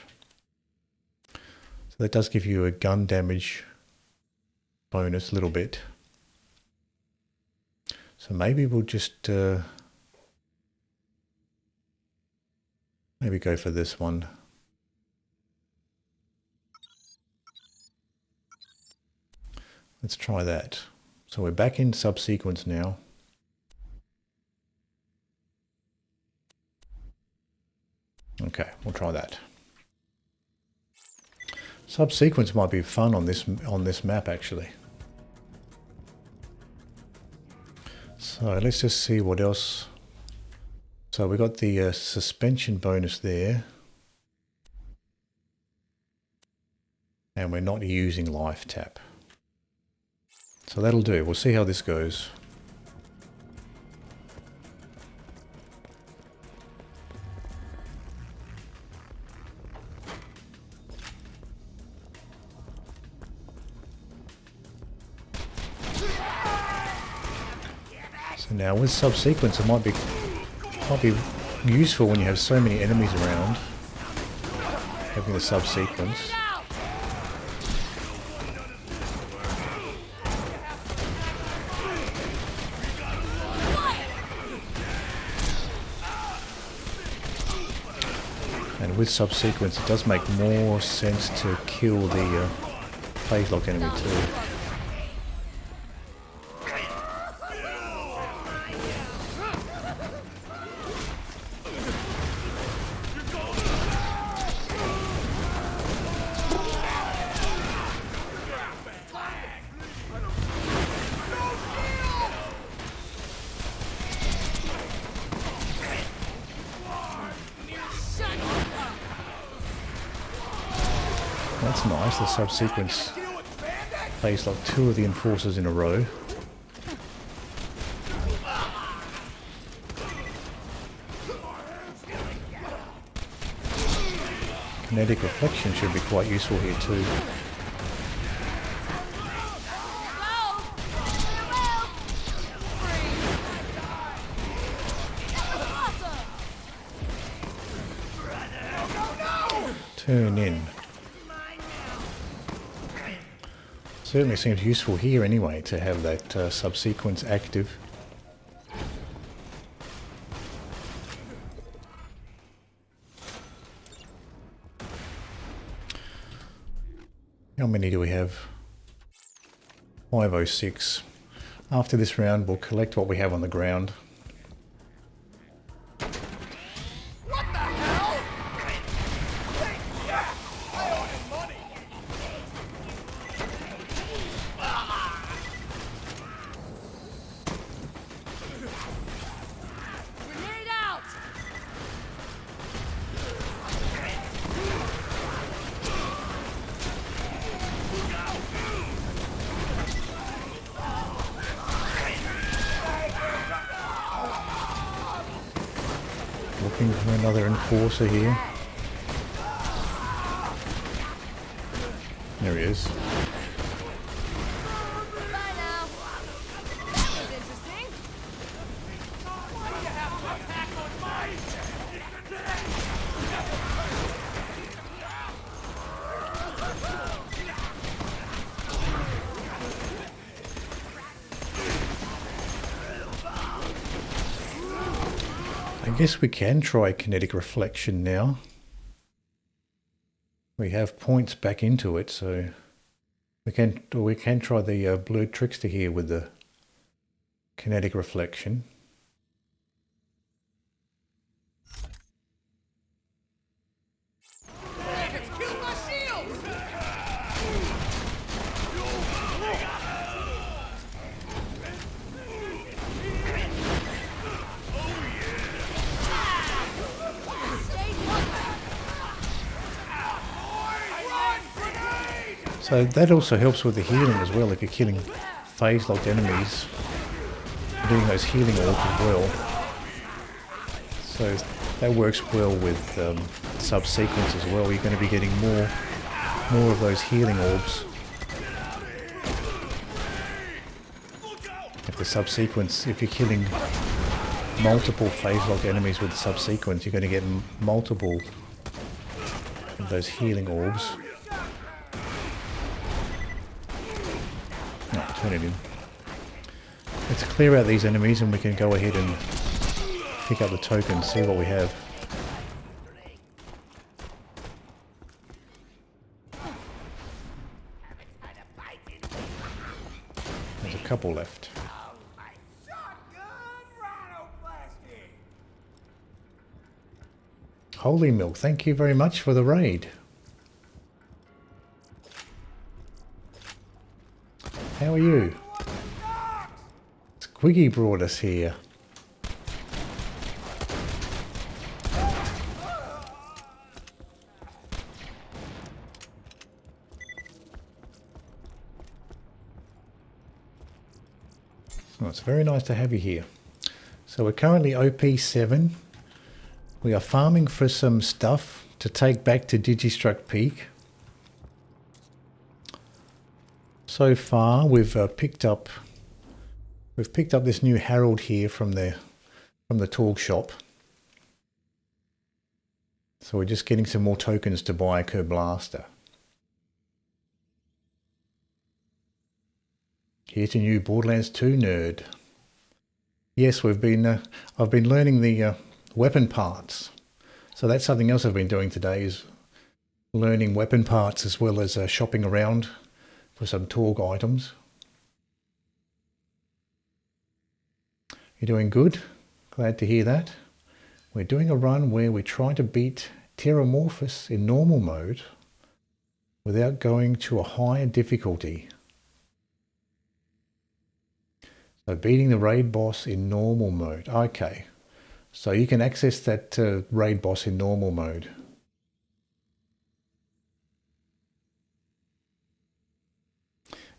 So that does give you a gun damage bonus a little bit. So maybe we'll just maybe go for this one. Let's try that. So we're back in subsequence now. Okay, we'll try that. Subsequence might be fun on this map actually. So let's just see what else. So we got the suspension bonus there. And we're not using life tap. So that'll do. We'll see how this goes. So now with subsequence, it might be useful when you have so many enemies around, having the subsequence. And with subsequence, it does make more sense to kill the phase lock enemy too. That's nice, the subsequence phase lock 2 of the enforcers in a row. Kinetic reflection should be quite useful here too. Turn in. Certainly seems useful here anyway to have that subsequence active. How many do we have? 506. After this round we'll collect what we have on the ground. Looking for another enforcer here. There he is. guess we can try kinetic reflection now. We have points back into it, so we can try the blurred trickster here with the kinetic reflection. So that also helps with the healing as well, if you're killing phase-locked enemies, doing those healing orbs as well. So that works well with subsequence as well. You're going to be getting more of those healing orbs. If the subsequence, if you're killing multiple phase-locked enemies with the subsequence, you're going to get multiple of those healing orbs. No, turn it in. Let's clear out these enemies and we can go ahead and pick up the token, see what we have. There's a couple left. Holy Milk, thank you very much for the raid. How are you? Squiggy brought us here. Well, it's very nice to have you here. So we're currently OP7. We are farming for some stuff to take back to Digistruct Peak. So far, we've picked up this new Harold here from the Torgue shop. So we're just getting some more tokens to buy a Kerblaster. Here's a new Borderlands 2 nerd. Yes, I've been learning the weapon parts. So that's something else I've been doing today, is learning weapon parts as well as shopping around for some Torgue items. You're doing good. Glad to hear that. We're doing a run where we try to beat Terramorphous in normal mode without going to a higher difficulty. So beating the raid boss in normal mode. Okay. So you can access that raid boss in normal mode.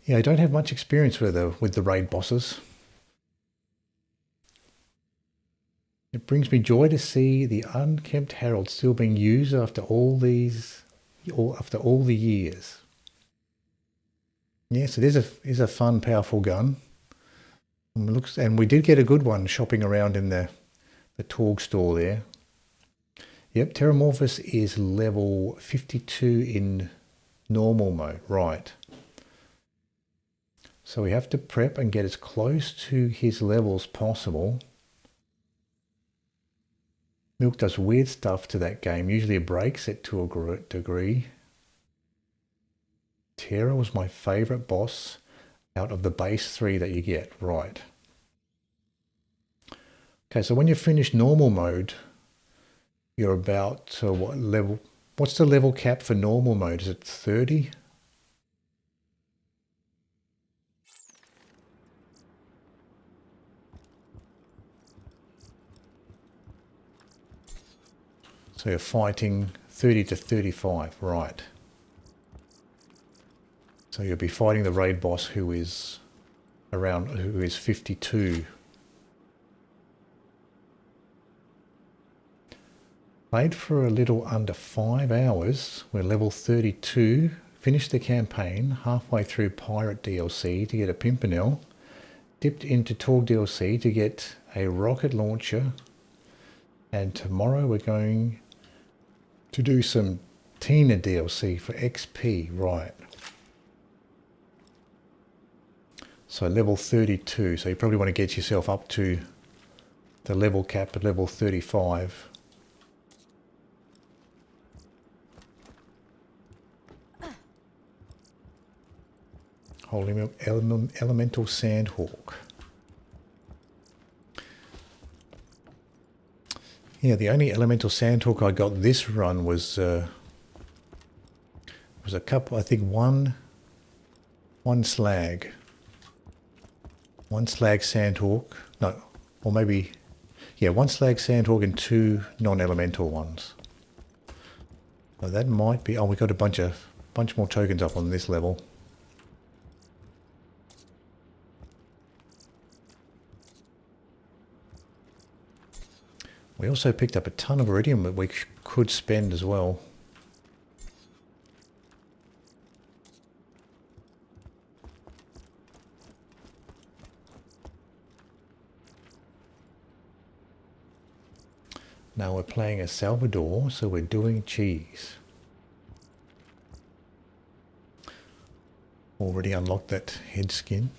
Yeah, I don't have much experience with the raid bosses. It brings me joy to see the Unkempt Harold still being used after all the years. Yes, it is a fun, powerful gun. And we did get a good one shopping around in the Torgue store there. Yep, Terramorphous is level 52 in normal mode, right. So we have to prep and get as close to his level as possible. Milk does weird stuff to that game. Usually it breaks it to a degree. Terra was my favourite boss out of the base 3 that you get, right. Okay, so when you finish normal mode, you're about what level? What's the level cap for normal mode? Is it 30? So you're fighting 30 to 35, right. So you'll be fighting the raid boss who is 52. Played for a little under 5 hours. We're level 32. Finished the campaign halfway through Pirate DLC to get a Pimpernel. Dipped into Torgue DLC to get a rocket launcher. And tomorrow we're going to do some Tina DLC for XP, right. So level 32, so you probably want to get yourself up to the level cap at level 35. Holy elemental sandhawk. Yeah, the only elemental sandhawk I got this run was a couple. I think one slag. One slag sandhawk. No, or maybe, yeah, one slag sandhawk and 2 non-elemental ones. So that might be. Oh, we got a bunch more tokens up on this level. We also picked up a ton of iridium that we could spend as well. Now we're playing as Salvador, so we're doing cheese. Already unlocked that head skin.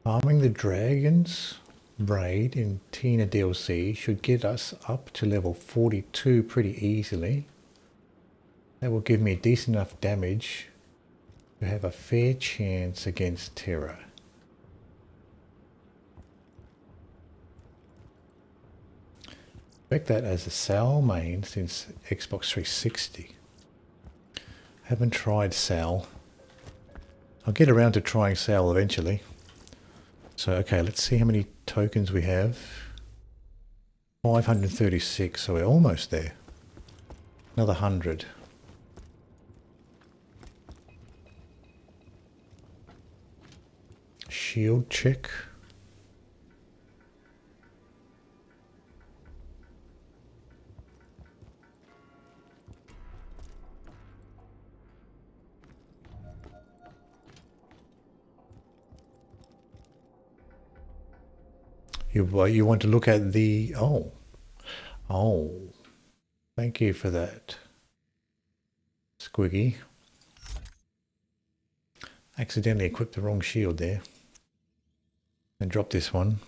Farming the Dragons raid in Tina DLC should get us up to level 42 pretty easily. That will give me decent enough damage to have a fair chance against Terra. Expect that as a Sal main since Xbox 360. Haven't tried Sal. I'll get around to trying Sal eventually. So, okay, let's see how many tokens we have. 536, so we're almost there. Another 100. Shield check. You want to look at the... Oh. Thank you for that, Squiggy. Accidentally equipped the wrong shield there. And drop this one.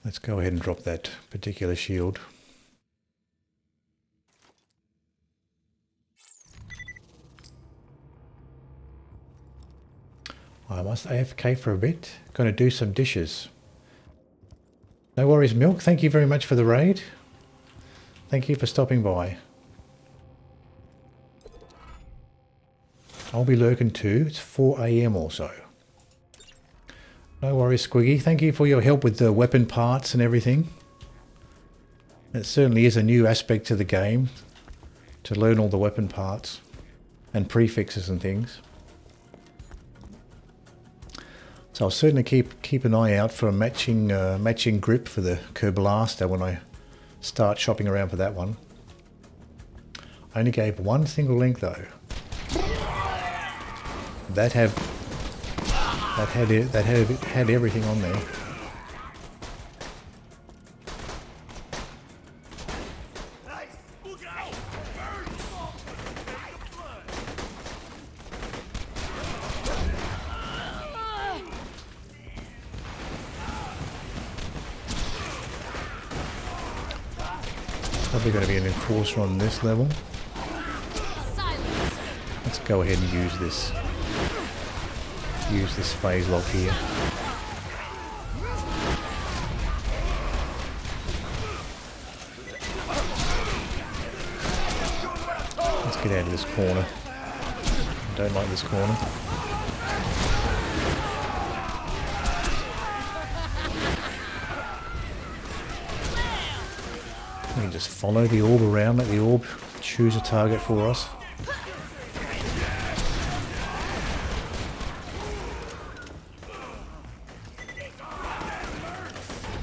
Let's go ahead and drop that particular shield. I must AFK for a bit. Going to do some dishes. No worries, Milk. Thank you very much for the raid. Thank you for stopping by. I'll be lurking too. It's 4 AM also. No worries, Squiggy. Thank you for your help with the weapon parts and everything. It certainly is a new aspect to the game to learn all the weapon parts and prefixes and things. So I'll certainly keep an eye out for a matching grip for the Kerblaster when I start shopping around for that one. I only gave one single link though. That had everything on there. Probably going to be an enforcer on this level. Let's go ahead and use this phase lock here. Let's get out of this corner. I don't like this corner. We can just follow the orb around, let the orb choose a target for us.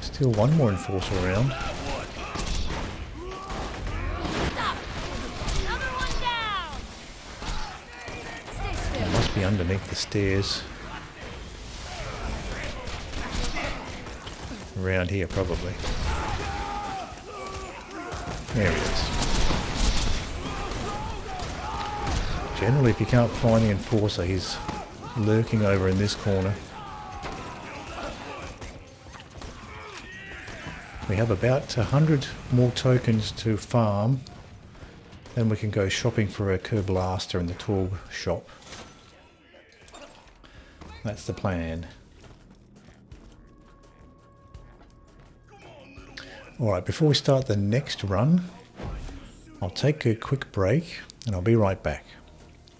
Still one more enforcer around. It must be underneath the stairs. Around here probably. There he is. Generally, if you can't find the Enforcer, he's lurking over in this corner. We have about 100 more tokens to farm. Then we can go shopping for a Kerblaster in the Torgue shop. That's the plan. Alright, before we start the next run, I'll take a quick break and I'll be right back.